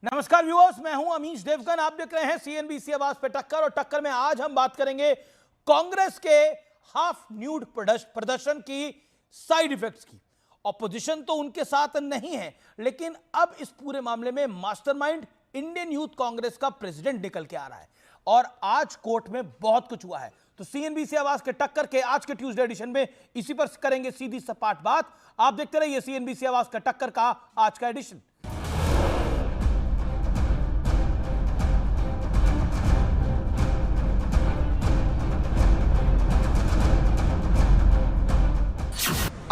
नमस्कार व्यूअर्स, मैं हूं अमीश देवगन। आप देख रहे हैं सीएनबीसी आवाज पे टक्कर। और टक्कर में आज हम बात करेंगे कांग्रेस के हाफ न्यूड प्रदर्शन की साइड इफेक्ट्स की। ऑपोजिशन तो उनके साथ नहीं है, लेकिन अब इस पूरे मामले में मास्टरमाइंड इंडियन यूथ कांग्रेस का प्रेसिडेंट निकल के आ रहा है और आज कोर्ट में बहुत कुछ हुआ है। तो सीएनबीसी आवाज के टक्कर के आज के ट्यूसडे एडिशन में इसी पर करेंगे सीधी सपाट बात। आप देखते रहिए सीएनबीसी आवाज का टक्कर का आज का एडिशन।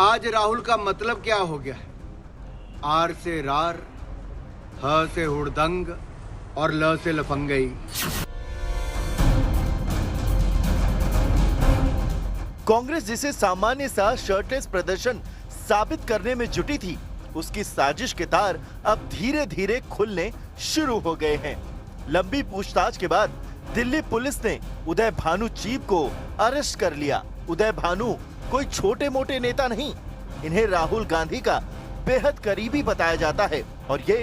आज राहुल का मतलब क्या हो गया है? आर से रार, ह से हुड़दंग और ल से लफंगई। कांग्रेस जिसे सामान्य सा शर्टलेस प्रदर्शन साबित करने में जुटी थी, उसकी साजिश के तार अब धीरे धीरे खुलने शुरू हो गए हैं। लंबी पूछताछ के बाद दिल्ली पुलिस ने उदय भानु चीफ को अरेस्ट कर लिया। उदय भानु कोई छोटे मोटे नेता नहीं, इन्हें राहुल गांधी का बेहद करीबी बताया जाता है और ये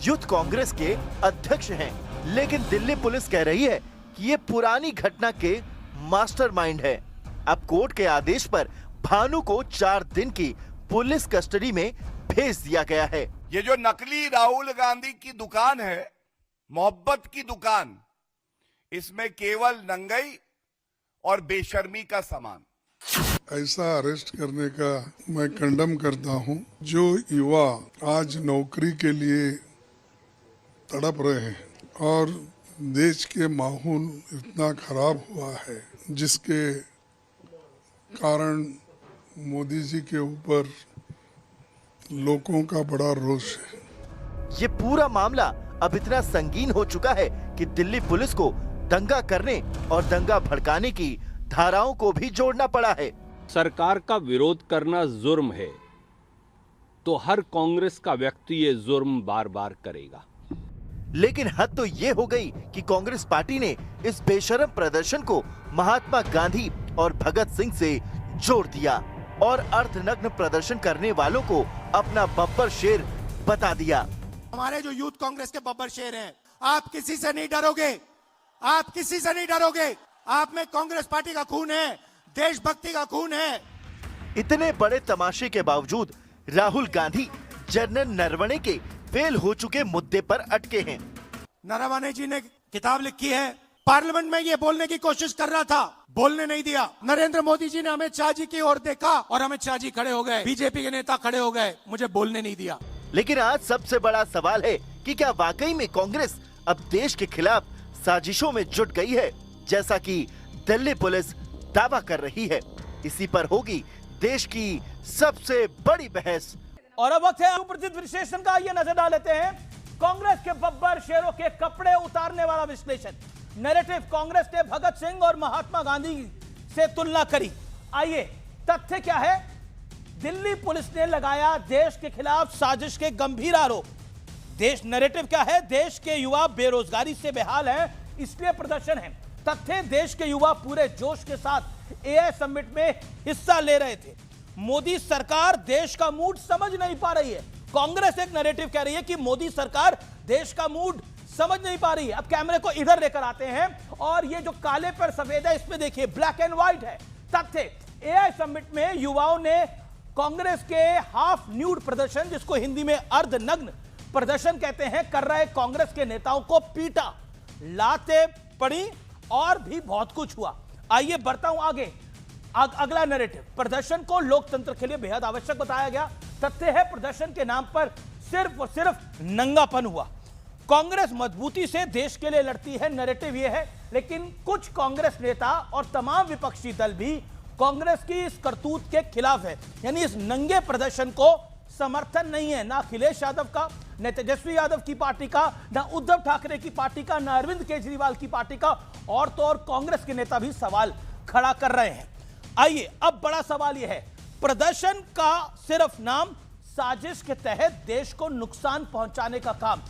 यूथ कांग्रेस के अध्यक्ष हैं। लेकिन दिल्ली पुलिस कह रही है कि ये पुरानी घटना के मास्टरमाइंड है। अब कोर्ट के आदेश पर भानु को 4 दिन की पुलिस कस्टडी में भेज दिया गया है। ये जो नकली राहुल गांधी की दुकान है, मोहब्बत की दुकान, इसमें केवल नंगई और बेशर्मी का सामान। ऐसा अरेस्ट करने का मैं कंडम करता हूं। जो युवा आज नौकरी के लिए तड़प रहे हैं और देश के माहौल इतना खराब हुआ है, जिसके कारण मोदी जी के ऊपर लोगों का बड़ा रोष है। ये पूरा मामला अब इतना संगीन हो चुका है कि दिल्ली पुलिस को दंगा करने और दंगा भड़काने की धाराओं को भी जोड़ना पड़ा है। सरकार का विरोध करना जुर्म है तो हर कांग्रेस का व्यक्ति ये जुर्म बार बार करेगा। लेकिन हद तो ये हो गई कि कांग्रेस पार्टी ने इस बेशरम प्रदर्शन को महात्मा गांधी और भगत सिंह से जोड़ दिया और अर्धनग्न प्रदर्शन करने वालों को अपना बब्बर शेर बता दिया। हमारे जो यूथ कांग्रेस के बब्बर शेर हैं, आप किसी से नहीं डरोगे, आप किसी से नहीं डरोगे। आप में कांग्रेस पार्टी का खून है, देशभक्ति का खून है। इतने बड़े तमाशे के बावजूद राहुल गांधी जनरल नरवणे के फेल हो चुके मुद्दे पर अटके हैं। नरवणे जी ने किताब लिखी है, पार्लियामेंट में ये बोलने की कोशिश कर रहा था, बोलने नहीं दिया। नरेंद्र मोदी जी ने अमित शाह जी की ओर देखा और अमित शाह जी खड़े हो गए, बीजेपी के नेता खड़े हो गए, मुझे बोलने नहीं दिया। लेकिन आज सबसे बड़ा सवाल है कि क्या वाकई में कांग्रेस अब देश के खिलाफ साजिशों में जुट गई है, जैसा कि दिल्ली पुलिस दावा कर रही है। इसी पर होगी देश की सबसे बड़ी बहस। और अब वक्त है सुप्रसिद्ध विश्लेषण का। ये नजर डाल लेते हैं कांग्रेस के बब्बर शेरों के कपड़े उतारने वाला विश्लेषण। नैरेटिव कांग्रेस ने भगत सिंह और महात्मा गांधी से तुलना करी। आइए, तथ्य क्या है? दिल्ली पुलिस ने लगाया देश के खिलाफ साजिश के गंभीर आरोप। देश नैरेटिव क्या है? देश के युवा बेरोजगारी से बेहाल हैं, इसलिए प्रदर्शन है। तथ्य, देश के युवा पूरे जोश के साथ एआई समिट में हिस्सा ले रहे थे। मोदी सरकार देश का मूड समझ नहीं पा रही है। कांग्रेस एक नैरेटिव कह रही है कि मोदी सरकार देश का मूड समझ नहीं पा रही है। अब कैमरे को इधर लेकर आते हैं और ये जो काले पर सफेद है, इसमें देखिए ब्लैक एंड व्हाइट है। तथ्य, एआई समिट में युवाओं ने कांग्रेस के हाफ न्यूड प्रदर्शन, जिसको हिंदी में अर्धनग्न प्रदर्शन कहते हैं, कर रहे कांग्रेस के नेताओं को पीटा, लाते पड़ी और भी बहुत कुछ हुआ। आइए बढ़ता हूं आगे। अगला नैरेटिव, प्रदर्शन को लोकतंत्र के लिए बेहद आवश्यक बताया गया। तथ्य है, प्रदर्शन के नाम पर सिर्फ और सिर्फ नंगापन हुआ। कांग्रेस मजबूती से देश के लिए लड़ती है, नैरेटिव यह है। लेकिन कुछ कांग्रेस नेता और तमाम विपक्षी दल भी कांग्रेस की इस करतूत के खिलाफ है, यानी इस नंगे प्रदर्शन को समर्थन नहीं है। ना अखिलेश यादव का, न तेजस्वी यादव की पार्टी का, न उद्धव ठाकरे की पार्टी का, न अरविंद केजरीवाल की पार्टी का, और तो और कांग्रेस के नेता भी सवाल खड़ा कर रहे हैं। आइए, अब बड़ा सवाल यह है, प्रदर्शन का सिर्फ नाम साजिश के तहत देश को नुकसान पहुंचाने का काम।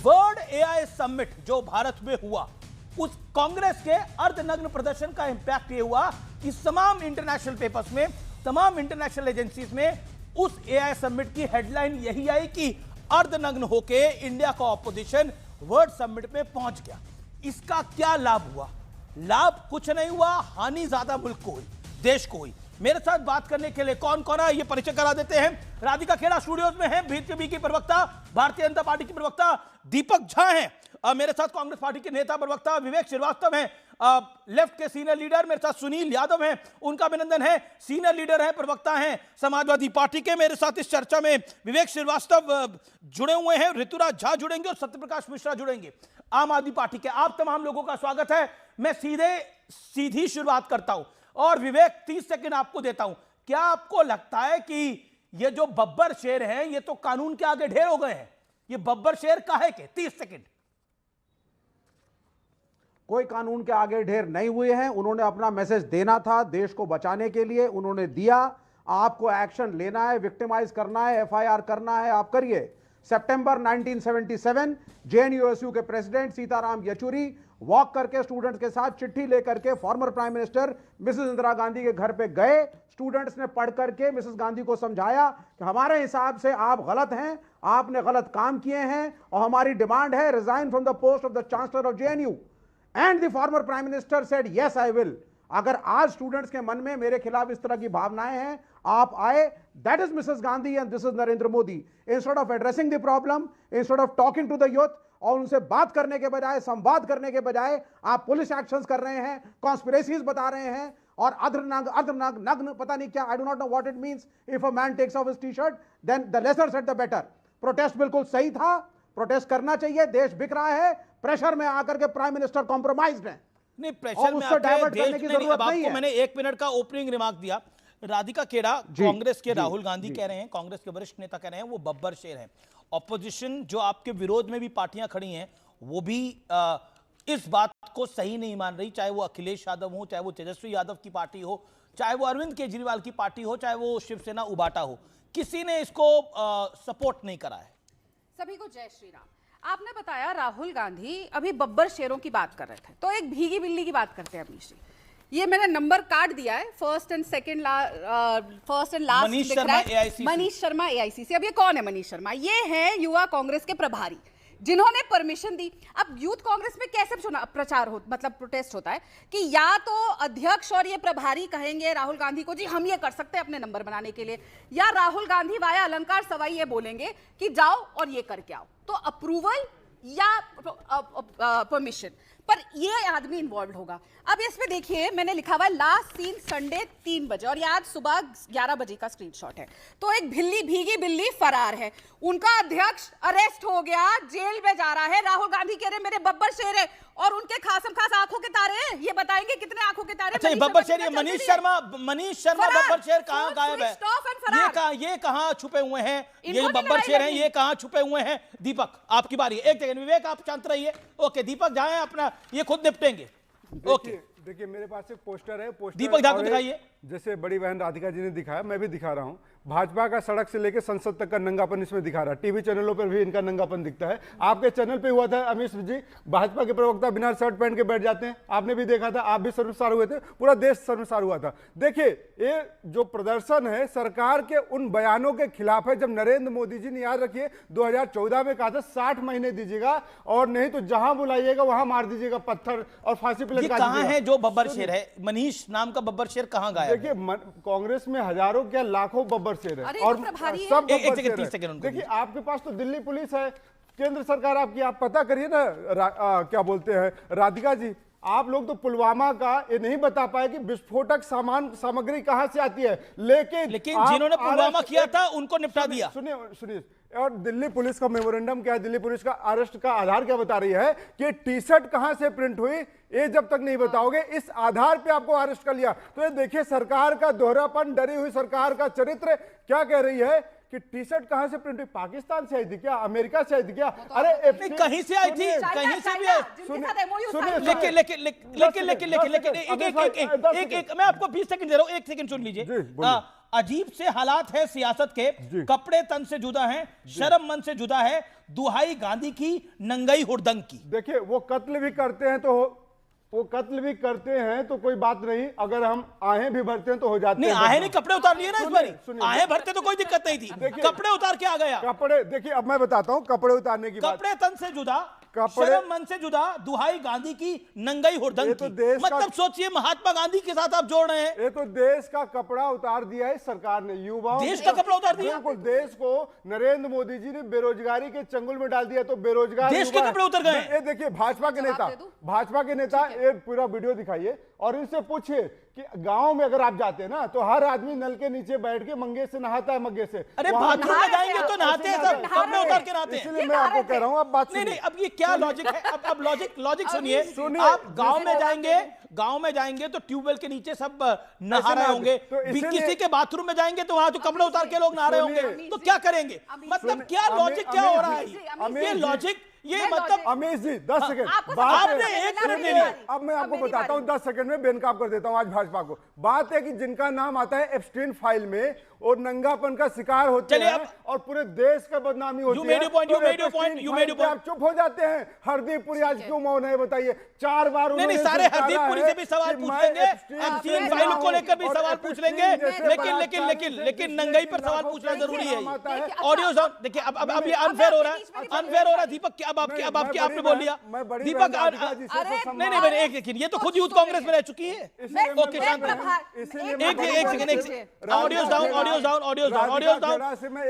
वर्ल्ड एआई समिट जो भारत में हुआ, उस कांग्रेस के अर्धनग्न प्रदर्शन का इंपैक्ट यह हुआ कि तमाम इंटरनेशनल पेपर्स में, तमाम इंटरनेशनल एजेंसीज में उस एआई समिट की हेडलाइन यही आई कि अर्धनग्न होके इंडिया का ऑपोजिशन वर्ल्ड समिट में पहुंच गया। इसका क्या लाभ हुआ? लाभ कुछ नहीं हुआ, हानि ज्यादा मुल्क को हुई, देश को हुई। मेरे साथ बात करने के लिए कौन कौन है ये परिचय करा देते हैं। राधिका खेड़ा स्टूडियोज में है, बीजेपी की प्रवक्ता, भारतीय जनता पार्टी की प्रवक्ता दीपक झा हैं, मेरे साथ कांग्रेस पार्टी के नेता प्रवक्ता विवेक श्रीवास्तव हैं, लेफ्ट के सीनियर लीडर मेरे साथ सुनील यादव हैं, उनका अभिनंदन है, सीनियर लीडर हैं, प्रवक्ता हैं समाजवादी पार्टी के। मेरे साथ इस चर्चा में विवेक श्रीवास्तव जुड़े हुए हैं, ऋतुराज झा जुड़ेंगे और सत्यप्रकाश मिश्रा जुड़ेंगे आम आदमी पार्टी के। आप तमाम लोगों का स्वागत है। मैं सीधी शुरुआत करता हूं और विवेक 30 सेकंड आपको देता हूं। क्या आपको लगता है कि ये जो बब्बर शेर हैं ये तो कानून के आगे ढेर हो गए हैं? ये बब्बर शेर काहे के? 30 सेकंड। कोई कानून के आगे ढेर नहीं हुए हैं। उन्होंने अपना मैसेज देना था देश को बचाने के लिए, उन्होंने दिया। आपको एक्शन लेना है, विक्टिमाइज करना है, एफआईआर करना है, आप करिए। सितंबर 1977 जेएनयूएसयू के प्रेसिडेंट सीताराम येचुरी वॉक करके स्टूडेंट्स के साथ चिट्ठी लेकर के former prime minister Mrs Indira Gandhi के घर पे गए। स्टूडेंट्स ने पढ़ करके मिसेस गांधी को समझाया कि हमारे हिसाब से आप गलत हैं, आपने गलत काम किए हैं और हमारी डिमांड है resign from the post of the chancellor of JNU. And the former prime minister said yes I will. अगर आज स्टूडेंट्स के मन में मेरे खिलाफ इस तरह की भावनाएं हैं, आप आए। That is Mrs Gandhi and this is Narendra Modi. Instead of addressing the problem, instead of talking to the youth और उनसे बात करने के बजाय, संवाद करने के बजाय आप पुलिस एक्शंस कर रहे हैं, कॉन्स्पिरेसीज बता रहे हैं और नग्न पता नहीं क्या, I do not know what it means. If a man takes off his T-shirt then the lesser said the better. Protest बिल्कुल सही था, प्रोटेस्ट करना चाहिए, देश बिक रहा है। प्रेशर में आकर के प्राइम मिनिस्टर कॉम्प्रोमाइज्ड है। नहीं, प्रेशर में आके देश की जरूरत नहीं है। मैंने 1 मिनट का ओपनिंग रिमार्क दिया। राधिका खेड़ा, कांग्रेस के राहुल गांधी कह रहे हैं, कांग्रेस के वरिष्ठ नेता कह रहे हैं वो बब्बर शेर हैं। ऑपोजिशन जो आपके विरोध में भी पार्टियां खड़ी हैं वो भी इस बात को सही नहीं मान रही, चाहे वो अखिलेश यादव हो, चाहे वो तेजस्वी यादव की पार्टी हो, चाहे वो अरविंद केजरीवाल की पार्टी हो, चाहे वो शिवसेना उबाटा हो, किसी ने इसको सपोर्ट नहीं करा है। सभी को जय श्री राम। आपने बताया राहुल गांधी अभी बब्बर शेरों की बात कर रहे थे, तो एक भीगी बिल्ली की बात करते हैं अमीश जी। ये मैंने नंबर कार्ड दिया है, first and last Manish Sharma AICC. Manish Sharma AICC. अब ये कौन है मनीष शर्मा? ये है युवा कांग्रेस के प्रभारी जिन्होंने परमिशन दी। अब यूथ कांग्रेस में कैसे प्रचार हो, मतलब प्रोटेस्ट होता है कि या तो अध्यक्ष और ये प्रभारी कहेंगे राहुल गांधी को जी हम ये कर सकते हैं अपने नंबर बनाने के लिए, या राहुल गांधी वाया अलंकार सवाई ये बोलेंगे कि जाओ और ये करके आओ। तो अप्रूवल या परमिशन पर ये आदमी इन्वॉल्व होगा। अब इसमें देखिए मैंने लिखा हुआ है लास्ट सीन संडे 3 बजे और ये आज सुबह 11 बजे का स्क्रीनशॉट है। तो एक भीगी बिल्ली फरार है, उनका अध्यक्ष अरेस्ट हो गया, जेल में जा रहा है। राहुल गांधी कह रहे मेरे बब्बर शेर है और उनके खासम खास आंखों के तारे हैं। ये बताएंगे कितने आंखों के तारे? अच्छा, बब्बर शेर ये मनीष शर्मा बब्बर शेर कहां गायब है? ये कहां छुपे हुए हैं? ये जो बब्बर शेर हैं ये कहां छुपे हुए हैं? दीपक आपकी बारी। एक सेकंड विवेक आप शांत रहिए। ओके दीपक जाए अपना, ये खुद निपटेंगे। ओके देखिए मेरे पास एक पोस्टर है, पोस्टर दीपक दा को दिखाइए। जैसे बड़ी बहन राधिका जी ने दिखाया, मैं भी दिखा रहा हूं। भाजपा का सड़क से लेकर संसद तक का नंगापन इसमें दिखा रहा है। टीवी चैनलों पर भी इनका नंगापन दिखता है। आपके चैनल पे हुआ था अमीश जी, भाजपा के प्रवक्ता बिना शर्ट पहन के बैठ जाते हैं, आपने भी देखा था, आप भी शर्मसार हुए थे, पूरा देश शर्मसार हुआ था। देखिए ये जो प्रदर्शन है सरकार के उन बयानों के खिलाफ है। जब नरेंद्र मोदी जी ने, याद रखिए 2014 में कहा था 60 महीने दीजिएगा और नहीं तो जहां बुलाइएगा वहां मार दीजिएगा पत्थर और फांसी पे लटका दीजिएगा। कहां है जो बब्बर शेर है? मनीष नाम का बब्बर शेर कहां गायब? देखिए कांग्रेस में हजारों क्या लाखों बब्बर शेर है और सब देखिए आपके पास तो दिल्ली पुलिस है, केंद्र सरकार आपकी, आप पता करिए ना क्या बोलते हैं राधिका जी, आप लोग तो पुलवामा का ये नहीं बता पाए कि विस्फोटक सामग्री कहां से आती है, लेकिन जिन्होंने पुलवामा किया था उनको निपटा दिया। सुनिए और दिल्ली पुलिस का मेमोरेंडम क्या है, दिल्ली पुलिस का अरेस्ट का आधार क्या बता रही है कि टी-शर्ट कहां से प्रिंट हुई, ये जब तक नहीं बताओगे इस आधार पे आपको अरेस्ट कर लिया। तो ये देखिए सरकार का दोहरापन, डरी हुई सरकार का चरित्र क्या कह रही है कि टी-शर्ट कहां से प्रिंट हुई? पाकिस्तान से आई थी क्या? अमेरिका से आई थी क्या? अरे कहीं से आई थी, कहीं से भी आई। लेकिन मैं आपको 20 सेकंड दे रहा हूं, 1 सेकंड सुन लीजिए। अजीब से हालात है सियासत के, कपड़े तन से जुदा हैं, शर्म मन से जुदा है, दुहाई गांधी की, नंगाई हुड़दंग की। देखिए वो कत्ल भी करते हैं तो कोई बात नहीं, अगर हम आहें भी भरते हैं तो हो जाते हैं। आहें नहीं, कपड़े उतार लिए ना इस बार। आहें भरते तो कोई दिक्कत नहीं थी, कपड़े उतार के आ गया। कपड़े देखिए अब मैं बताता हूं, कपड़े उतारने की कपड़े तन से जुदा, कपड़े- शर्म मन से जुदा, दुहाई गांधी की, नंगाई हुड़दंग ये तो की। देश का- मतलब सोचिए, महात्मा गांधी के साथ आप जोड़ रहे हैं। ये तो देश का कपड़ा उतार दिया है सरकार ने, युवाओं देश का कपड़ा उतार दिया? बिल्कुल, देश को नरेंद्र मोदी जी ने बेरोजगारी के चंगुल में डाल दिया। तो बेरोजगार देश के युवा है। कपड़े उतर गए। ये देखिए भाजपा के जवाब नेता, दे दूं? भाजपा के नेता ये पूरा वीडियो दिखाइए और इनसे पूछिए कि गांव में अगर आप जाते हैं ना तो हर आदमी नल के नीचे बैठ के मंगे से नहाता है, मग्गे से। अरे वहां बाथरूम में नहाते जाएंगे तो नहाते हैं सब, कपड़े उतार के नहाते हैं। इसलिए मैं आपको कह रहा हूं, अब बात नहीं सुनिए। नहीं, अब ये क्या लॉजिक है? अब लॉजिक सुनिए। सुनिए। आप गांव में जाएंगे तो ट्यूबवेल के नीचे सब नहा रहे होंगे, तो इसीलिए- किसी के बाथरूम में जाएंगे तो वहां जो कपड़े उतार के लोग नहा रहे होंगे, सुनिए। तो क्या करेंगे? मतलब क्या लॉजिक क्या हो रहा है? ये लॉजिक, ये मतलब अमीश जी 10 सेकंड आपने एक मिनट ले लिया। अब मैं आपको बताता हूं, 10 सेकंड में बेनकाब कर देता हूं आज भाजपा को। बात है कि जिनका नाम आता है एप्स्टीन फाइल में और नंगापन का शिकार होते चलिए, हैं और पूरे देश का बदनामी होती है। You made your point, तो you made your Epstein point, you file made your पे point। आप चुप हो जाते हैं। हरदीप पुरी आज क्यों मौन है बताइए? 4 बार नहीं, उन्होंने सारे स्वीकारा हरदीप पुरी है से भी सवाल कि पूछ मैं लेंगे, एप्स्टीन एप्स्टीन से फाइल रहा को लेकर भी हूं सवाल और पूछ एप्स्टीन लेंगे, जैसे लेकिन नंगाई पर सवाल पूछना जरूरी है। है। ऑडियो साउंड देखिए, अब ये अनफेयर हो रहा है, अनफेयर हो रहा है। दीपक, अब आपने बोल लिया। दीपक, नहीं नहीं, मैंने एक लेकिन ये तो खुद यूथ कांग्रेस में रह चुकी है। ओके, एक second, audios down.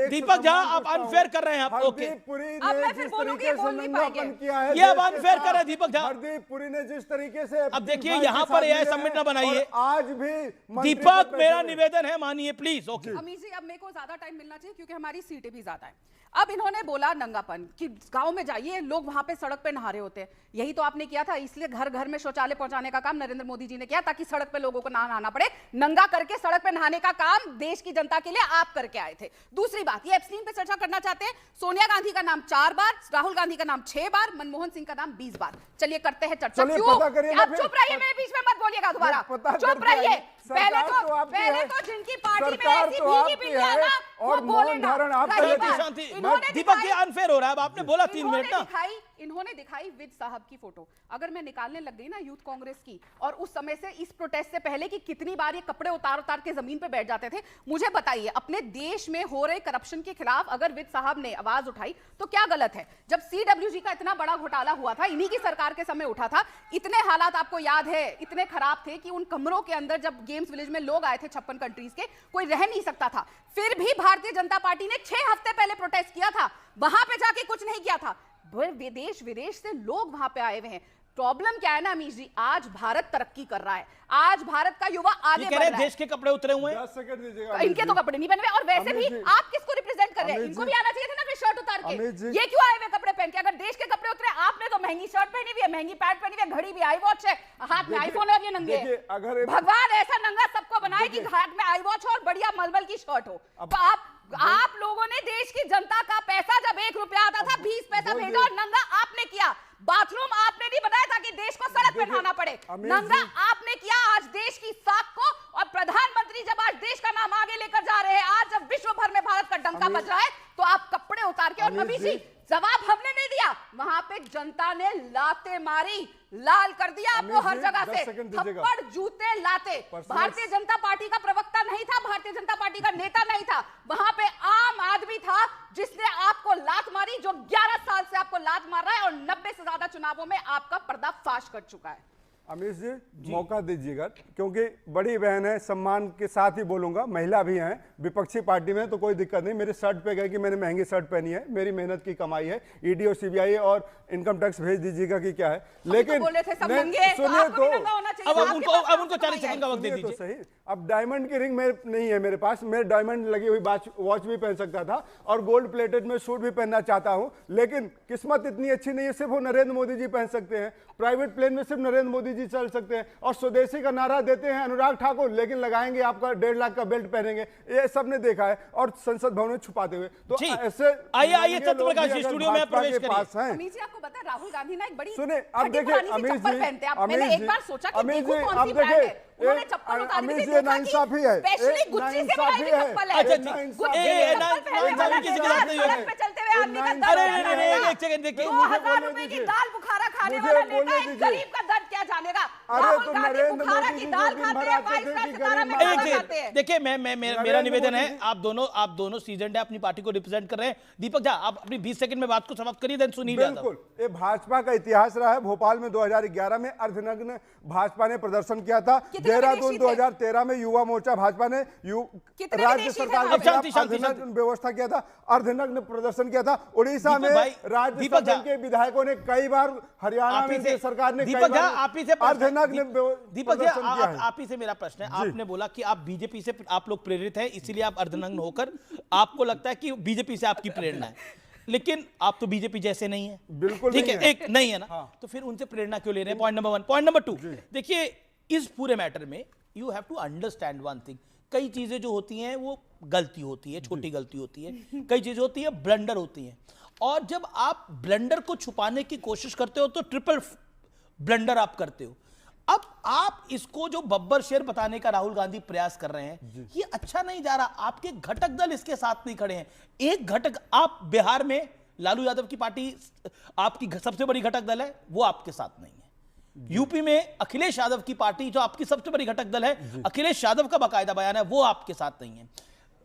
Deepak Jha, आप अनफेयर कर रहे हैं। आप ओके, हरदीप पुरी अब ने मैं फिर जिस बोलूंगी, तरीके से बोल नहीं नंगापन पाएंगे। किया है, ये अब unfair कर रहे हैं दीपक झा। हरदीप पुरी ने जिस तरीके से अब देखिए, अपनी यहाँ भाई के पर साथ AI मिले सबमिट हैं ना बनाइए। और आज भी मंत्री दीपक, पद पे मेरा चले। निवेदन है, मानिए प्लीज। ओके, अमीश जी, अब मेरे को ज्यादा टाइम मिलना चाहिए क्योंकि हमारी सीटें भी ज्यादा है। अब इन्होंने बोला नंगापन कि गांव में जाइए, लोग वहां पे सड़क पे नहा रहे होते हैं। यही तो आपने किया था, इसलिए घर घर में शौचालय पहुंचाने का काम नरेंद्र मोदी जी ने किया ताकि सड़क पे लोगों को ना नहाना पड़े। नंगा करके सड़क पे नहाने का काम देश की जनता के लिए आप करके आए थे। दूसरी बात, ये एप्स्टीन पे चर्चा करना चाहते हैं। सोनिया गांधी का नाम 4 बार, राहुल गांधी का नाम 6 बार, मनमोहन सिंह का नाम 20 बार। चलिए करते हैं चर्चा। चलिए, क्यों? पता करिए ना आप फिर। चुप रहिए, मेरे बीच में मत बोलिएगा दोबारा। पता चुप करके रहिए। आइए। सरकार पहले है। तो जिनकी पार्टी में सरकार ऐसी तो भीगी आपकी बिल्लियां है ना, वो और बोले मौन ना। धारण आप रही कर बात, लेते शांति। इन्होंने दीपक, ये दिखाई- अनफेयर हो रहा है। अब आपने बोला 3 मिनट ना। इन्होंने दिखाई विद साहब की फोटो। अगर मैं निकालने लग गई ना यूथ कांग्रेस की, और उस समय से इस प्रोटेस्ट से पहले कि कितनी बार ये कपड़े उतार उतार के जमीन पे बैठ जाते थे, मुझे बताइए, अपने देश में हो रहे करप्शन के खिलाफ अगर विद साहब ने आवाज उठाई तो क्या गलत है? जब CWG का इतना बड़ा घोटाला हुआ था, इन्हीं की सरकार के समय उठा था, इतने हालात आपको याद है, इतने खराब थे कि उन कमरों के अंदर जब गेम्स विलेज में लोग आए थे 56 कंट्रीज के, कोई रह नहीं सकता था। फिर भी भारतीय जनता पार्टी ने 6 हफ्ते पहले प्रोटेस्ट किया था, वहां पे जाके कुछ नहीं किया था। देश विदेश से लोग वहां पे आए हुए हैं। प्रॉब्लम क्या है ना अमीश जी, आज भारत तरक्की कर रहा है, आज भारत का युवा आगे ये बढ़ कह रहे रहा हैं है। देश के कपड़े उतरे हुए हैं। 10 सेकंड दीजिएगा। इनके तो कपड़े नहीं बने हुए, और वैसे भी अमित जी, आप किसको रिप्रेजेंट कर रहे हैं? अमित इनको जी, भी आना चाहिए था ना फिर शर्ट उतार अमित के। जी, ये क्यों आए हुए कपड़े पहन के? अगर देश के कपड़े उतरे, आपने तो महंगी शर्ट पहनी हुई है, महंगी पैंट पहनी हुई है, घड़ी भी, आई वॉच है, हाथ में आईफोन है, ये नंगे देखिए, अगर भगवान ऐसा नंगा सबको बनाए कि हाथ में आई वॉच हो और बढ़िया मलमल की शर्ट हो। तो आप लोगों ने देश की जनता का पैसा, जब 1 रुपया आता था, 20 पैसा भेजा और नंगा आपने किया। बाथरूम आपने नहीं बनाया ताकि देश को सड़क पे नहाना पड़े, नंगा आपने किया आज देश की साख को। और प्रधानमंत्री जब आज देश का नाम आगे लेकर जा रहे हैं, आज जब विश्व भर में भारत का डंका बज रहा है, तो आप कपड़े उतार के, और नबी जी जवाब हमने नहीं दिया, वहां पे जनता ने लाते मारी, लाल कर दिया आपको हर जगह से, थप्पड़ जूते लाते। भारतीय जनता पार्टी का प्रवक्ता नहीं था, भारतीय जनता पार्टी का नेता नहीं था, वहां पे आम आदमी था जिसने आपको लात मारी, जो 11 साल से आपको लात मार रहा है और 90 से ज्यादा चुनावों में आपका पर्दाफाश कर चुका है। अमीश जी, मौका दीजिएगा, क्योंकि बड़ी बहन है, सम्मान के साथ ही बोलूंगा, महिला भी हैं, विपक्षी पार्टी में तो कोई दिक्कत नहीं। मेरे शर्ट पे गए कि मैंने महंगी शर्ट पहनी है, मेरी मेहनत की कमाई है। ईडी और सीबीआई और इनकम टैक्स भेज दीजिएगा कि क्या है। लेकिन बोले थे सब नहीं, नंगे, तो सुनिए आपको भी नंगा होना चाहिए। अब आपके पास उनको 40 सेकंड का वक्त दे सुनिए तो दीजिए। सही। अब डायमंड की रिंग नहीं है मेरे पास, मैं डायमंड लगी हुई वॉच भी पहन सकता था और गोल्ड प्लेटेड में सूट भी पहनना चाहता हूं, लेकिन किस्मत इतनी अच्छी नहीं है, सिर्फ वो नरेंद्र मोदी जी पहन सकते हैं। प्राइवेट प्लेन में सिर्फ नरेंद्र मोदी जी चल सकते हैं, और स्वदेशी का नारा देते हैं अनुराग ठाकुर, लेकिन लगाएंगे आपका 1.5 लाख का बेल्ट पहनेंगे। ये सबने देखा है, और संसद भवन में छुपाते हुए। तो ऐसे आइए सत्यप्रकाश जी स्टूडियो में प्रवेश करिए। अमीश जी, आपको पता है राहुल गांधी ना एक बड़ी सुने, अब देखिए अमीश जी, मैंने एक बार सोचा कि अमीश देखूं जी, कौन अब सी ब्रांड है। देखिए, उन्होंने चप्पल उतारी अमीश थी, जी, देखा कि नाइंसाफी है, स्पेशली गुच्ची से बनाई हुई चप्पल है। अच्छा, गुच्ची के चप्पल पहनने वाला किसी के साथ नहीं है। सड़क पे चलते हुए आदमी का दर्द अरे जानेगा। एक सेकंड देखिए, 2000 रुपए की दाल बुखारा खाने वाला नेता एक गरीब का दर्द क्या जानेगा? अरे तो नरेंद्र मोदी जी जो दिन भर आते थे कि गरीब देखिए मेरा निवेदन है, आप दोनों सीजन है, अपनी पार्टी को रिप्रेजेंट कर रहे हैं। दीपक झा, आप अपनी 20 सेकंड में बात को समाप्त करिए, देन सुनील यादव। बिल्कुल, ये भाजपा का इतिहास रहा है। भोपाल में 2011 में अर्धनग्न भाजपा ने प्रदर्शन किया था। देहरादून 2013 में युवा मोर्चा भाजपा ने राज्य सरकार के खिलाफ अर्धनग्न व्यवस्था किया था, अर्धनग्न प्रदर्शन किया था। उड़ीसा में राज्य सभा के विधायकों ने कई बार, हरियाणा में सरकार ने दीपक झा, आप ही से दीपक जी, आप ही से मेरा प्रश्न है। आपने बोला कि आप बीजेपी से आप लोग प्रेरित हैं, इसीलिए आप अर्धनग्न होकर आपको लगता है कि बीजेपी से आपकी प्रेरणा है, लेकिन आप तो बीजेपी जैसे नहीं है। बिल्कुल ठीक है, एक नहीं है ना। हाँ। तो फिर उनसे प्रेरणा क्यों ले रहे हैं? Point number 1। पॉइंट नंबर 2, देखिए इस पूरे मैटर में you have to understand one thing. कई चीजें जो होती हैं वो गलती होती है, छोटी गलती होती है, कई चीजें होती है ब्लंडर होती हैं, और जब आप ब्लंडर को छुपाने की कोशिश करते हो तो ट्रिपल ब्लंडर आप करते हो। अब आप इसको जो बब्बर शेर बताने का राहुल गांधी प्रयास कर रहे हैं, ये अच्छा नहीं जा रहा। आपके घटक दल इसके साथ नहीं खड़े हैं। एक घटक, आप बिहार में लालू यादव की पार्टी आपकी सबसे बड़ी घटक दल है, वो आपके साथ नहीं है। यूपी में अखिलेश यादव की पार्टी जो आपकी सबसे बड़ी घटक दल है, अखिलेश यादव का बाकायदा बयान है, वो आपके साथ नहीं है।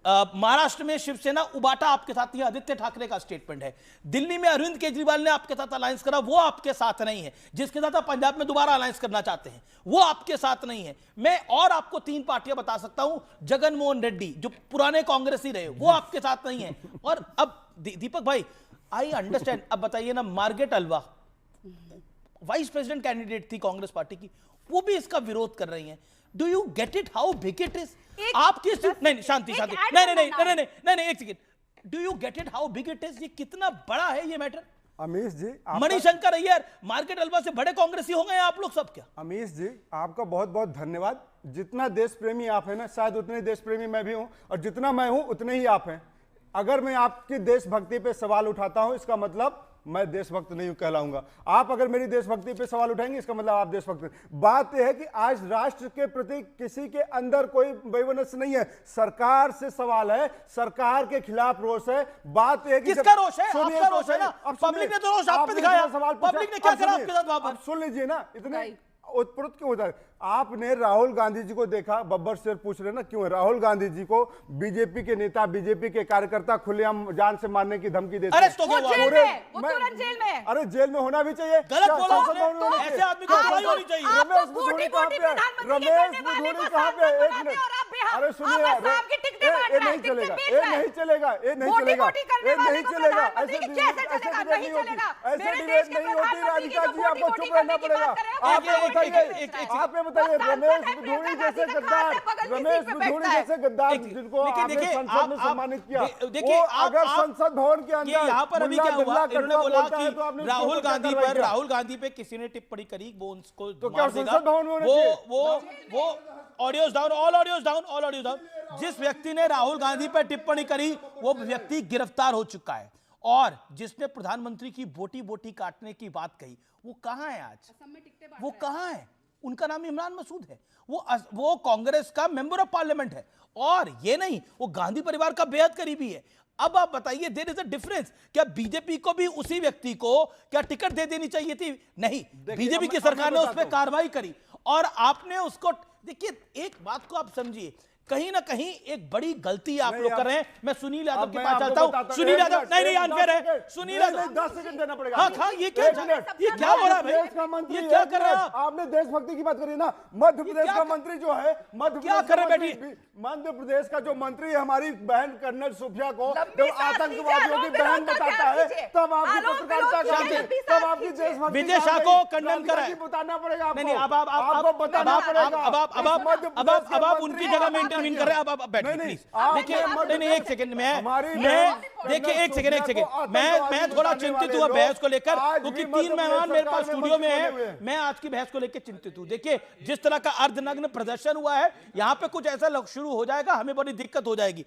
महाराष्ट्र में शिवसेना उबाटा आपके साथ नहीं है, आदित्य ठाकरे का स्टेटमेंट है। दिल्ली में अरविंद केजरीवाल ने आपके साथ अलायंस करा, वो आपके साथ नहीं है। जिसके साथ आप पंजाब में दोबारा अलायंस करना चाहते हैं, वो आपके साथ नहीं है। मैं और आपको 3 पार्टियां बता सकता हूं। जगन मोहन रेड्डी जो पुराने कांग्रेसी रहे, वो आपके साथ नहीं है। और अब दीपक भाई, आई अंडरस्टैंड। अब बताइए ना, Margaret Alva vice president candidate थी कांग्रेस पार्टी की, वो भी इसका विरोध कर रही हैं। Do you get it how big it is? आपकी नहीं, शांति नहीं, एक second. Do you get it how big it is? ये कितना बड़ा है ये मैटर? अमीश जी, मणिशंकर अय्यर, मार्केट अल्वा से बड़े कांग्रेसी हो गए आप लोग सब क्या? अमीश जी, आपका बहुत बहुत धन्यवाद। जितना देश प्रेमी आप हैं ना, शायद उतने देश प्रेमी मैं भी हूं, और जितना मैं हूं उतने ही आप हैं। अगर मैं आपकी देशभक्ति पे सवाल उठाता हूं, इसका मतलब मैं देशभक्त नहीं कहलाऊंगा। आप अगर मेरी देशभक्ति पे सवाल उठाएंगे, इसका मतलब आप देशभक्त। बात यह है कि आज राष्ट्र के प्रति किसी के अंदर कोई वैमनस्य नहीं है। सरकार से सवाल है, सरकार के खिलाफ रोष है। बात यह है कि किसका रोष है? आपका रोष है ना। पब्लिक ने तो रोष आप पे दिखाया, पब्लिक ने क्या करा आपके साथ? आप सुन लीजिए ना, इतने उत्प्रुत क्यों होता है? आपने राहुल गांधी जी को देखा, बब्बर शेर पूछ रहे ना क्यों है? राहुल गांधी जी को बीजेपी के नेता, बीजेपी के कार्यकर्ता खुलेआम जान से मारने की धमकी देते हैं। तो जेल में। अरे जेल में होना भी चाहिए। गलत बोला आपने, ऐसे आदमी को सजा होनी चाहिए। रमेश बिधूड़ी कहां पे है? रमेश बिधूड़ी कहां पे है? एक मिनट, अरे सुनिए, ये नहीं चलेगा, ये नहीं चलेगा, ये नहीं चलेगा, ये नहीं चलेगा। ऐसे डिबेट नहीं होती, ऐसे डिबेट नहीं होती। राधिका जी, आपको चुप रहना पड़ेगा। आप ये बताइए, रमेश बिधूड़ी जैसे गद्दार, रमेश बिधूड़ी जैसे गद्दार जिनको आपने संसद में सम्मानित किया, वो अगर संसद भवन के अंदर यहाँ पर अभी क्या हुआ? इन्होंने बोला कि तो आपने राहुल गांधी पे किसी ने टिप्पणी करी, वो उनको तो क्या संसद भवन में होना चाहिए? वो audios down, all audios down, all audios down. जिस व्यक्ति ने राहुल गांधी पर टिप्पणी करी, वो व्यक्ति गिरफ्तार हो चुका है। और जिसने प्रधानमंत्री की बोटी बोटी काटने की बात कही, वो कहां है आज? वो कहां है? उनका नाम इमरान मसूद है। वो कांग्रेस का मेंबर ऑफ पार्लियामेंट है, और ये नहीं, वो गांधी परिवार का बेहद करीबी है। अब आप बताइए, देयर इज अ डिफरेंस। क्या बीजेपी को भी उसी व्यक्ति को क्या टिकट दे देनी चाहिए थी? नहीं, बीजेपी की सरकार ने उस पर कार्रवाई करी, और आपने उसको, देखिए एक बात को आप समझिए, कहीं ना कहीं एक बड़ी गलती आप लोग कर रहे हैं। मैं सुनील यादव के पास चलता हूं। सुनील यादव, नहीं अनफेयर है। सुनील यादव, 10 सेकंड देना पड़ेगा। हाँ, ये क्या हो रहा है भाई? ये क्या कर रहे हैं आप? आपने देशभक्ति की बात करी ना। मध्य प्रदेश का मंत्री जो है, क्या कर रहे बेटी? मध्य प्रदेश का जो मंत्री है, हमारी बहन कर्नल सुफिया को जब आतंकवादियों की बहन बताता है, तब आपकी पत्रकारिता करती है, तब आपकी देशभक्ति। विजय शाह को खंडन करा है, बताना पड़ेगा। नहीं, अब आप उनकी जगह में इंटरव्यू कर रहे हैं। अब बैठिए प्लीज। देखिए, नहीं एक सेकंड, देखिए एक सेकंड, मैं थोड़ा चिंतित हुआ बहस को लेकर, क्योंकि 3 मेहमान मेरे पास स्टूडियो में है। मैं आज की बहस को लेकर चिंतित हूं। देखिए, जिस तरह का अर्धनग्न प्रदर्शन हुआ है, यहां पे कुछ ऐसा शुरू हो जाएगा, हमें बड़ी दिक्कत हो जाएगी।